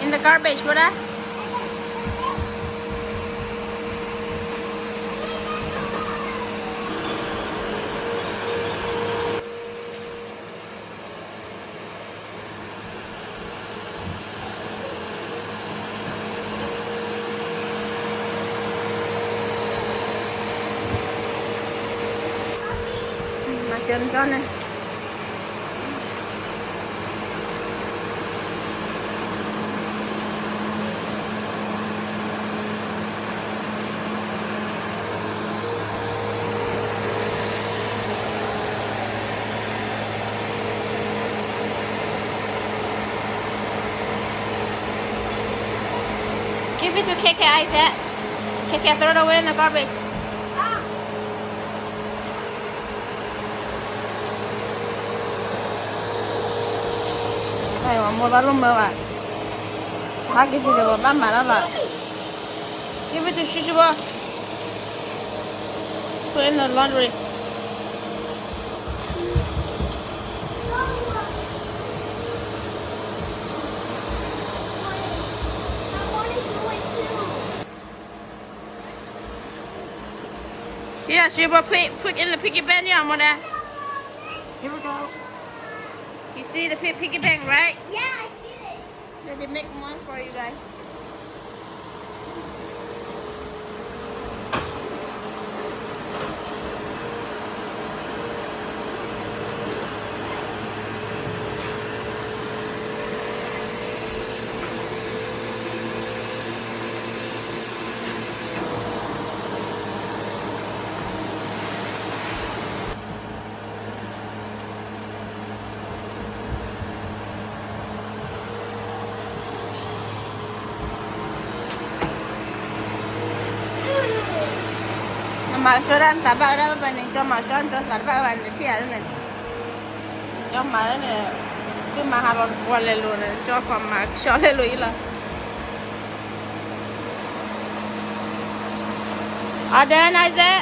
In the garbage, Buddha. Mà chân cho này. Give it to KK, Isaac. KK, throw it away in the garbage. Ay, một bao lông mà hai cái gì rồi bán mà nó là give it to Shizuo. Put in the laundry. Yeah, Shizuo, put in the piggy bank, yeah, on there. Here we go. You see the piggy bank, right? Yeah, I see it. Let me make one for you guys. Mà cho ăn tạt bạc ra bên này cho mà cho ăn cho tạt bạc bên này chia này cho mà này cứ mà hà lon qua lên luôn này cho còn mà cho lên luôn là ở đây này thế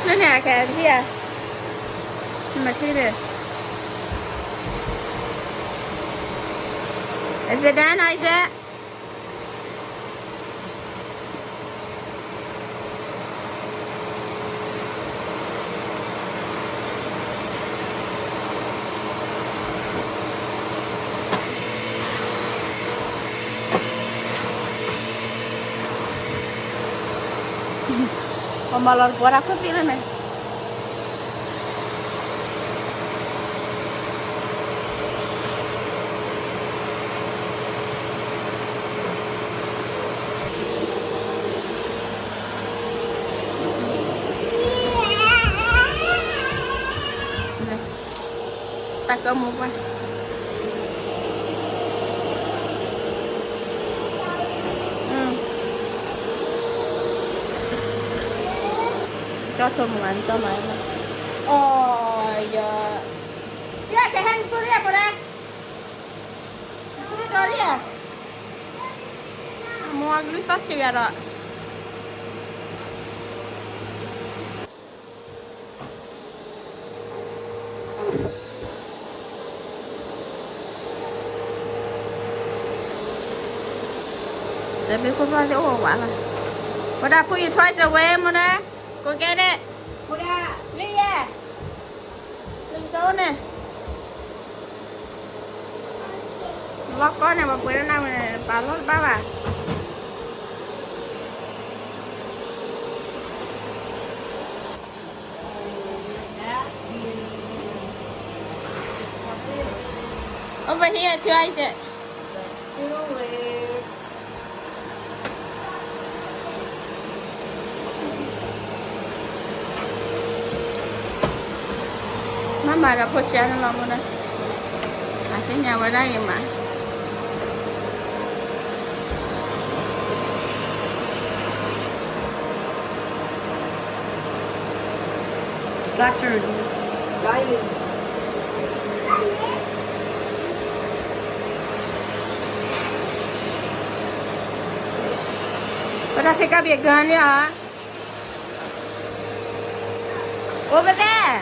nó nè kìa chị à mà chị đi is it done Isaac? Pembalon buat aku pilih nih. Tak kamu apa? Cho thôi một anh cho mày mà. Ôi giờ. Ya cái hand tôi đi vào đây. Đi đâu đi à? Mua cái sắt xì vào rồi. Sẽ bị con vào chỗ quả là. But I put you twice away, Mona. Go get it. Mona, Leah. Đừng chỗ nè. Lót con này mà bữa nào này bà lót ba bà. Over here to Isaac. mà đã phô xe nó lòng rồi đây. À, cái nhà vào đây mà. Got your lighting. But I pick up your gun, yeah. Over there.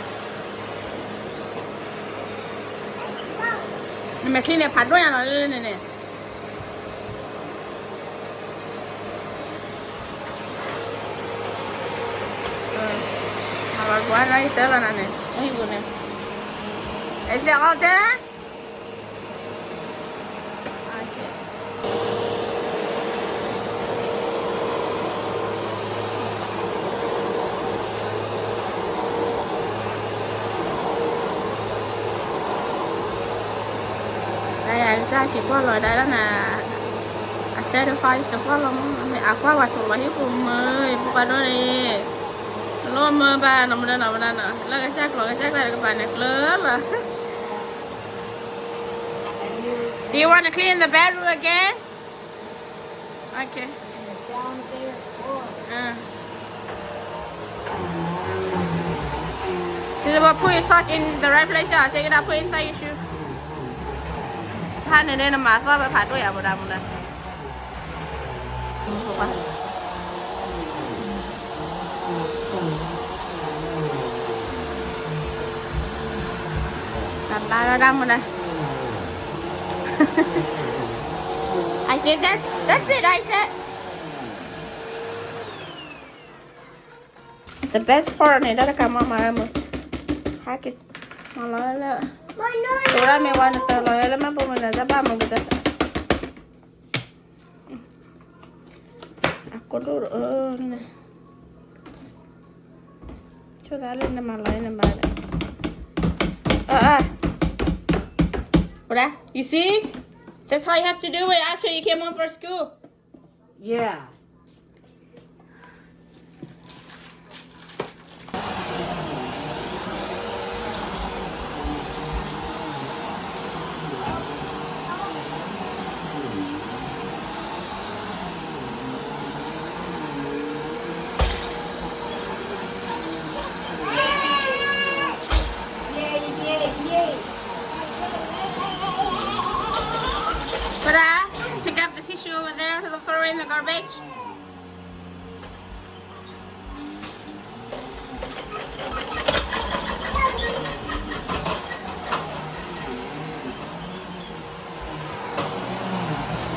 Mẹ clean này phát đôi à nó lên này nè. Mà quá này tới là này. Ấy vừa nè. Is it all done? Đây là ra chỉ qua lời đây đó là certified được qua lòng mẹ qua và thuộc là hiếu cùng ơi bukan đó đi lo mơ ba nằm đây nè là cái xác là cái bạn này lớn là. Do you want to clean the bedroom again? Okay. So we'll put your sock in the right place. Yeah, take it out, put it inside your shoe.ผ้าในน้ำมันว่าไปผ่าด้วยอ่ะบุดาบุดาถูกปะตัดตาแล้วดำบุดา I think that's it. I said the best part เนี่ยได้การมาแล้วมั้งฮักกิมาแล้ว Ora me wanna tell you, let me put my zaba mo bida. Ako na. Chodale na malay na bala. Ora, you see? That's how you have to do it after you came home from school. Yeah. Pick up the tissue over there to throw in the garbage.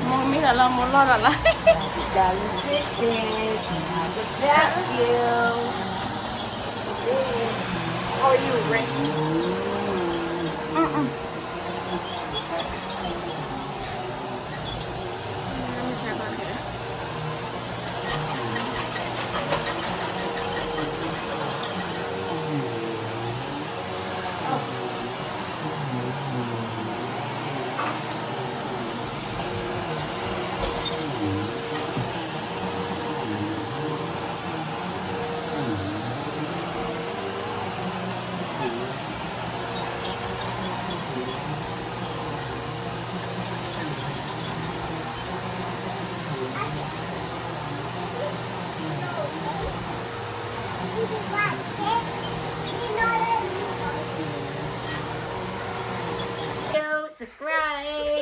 Mommy là lo muốn lo là Done dishes, had the vacuum. Are you ready? Subscribe.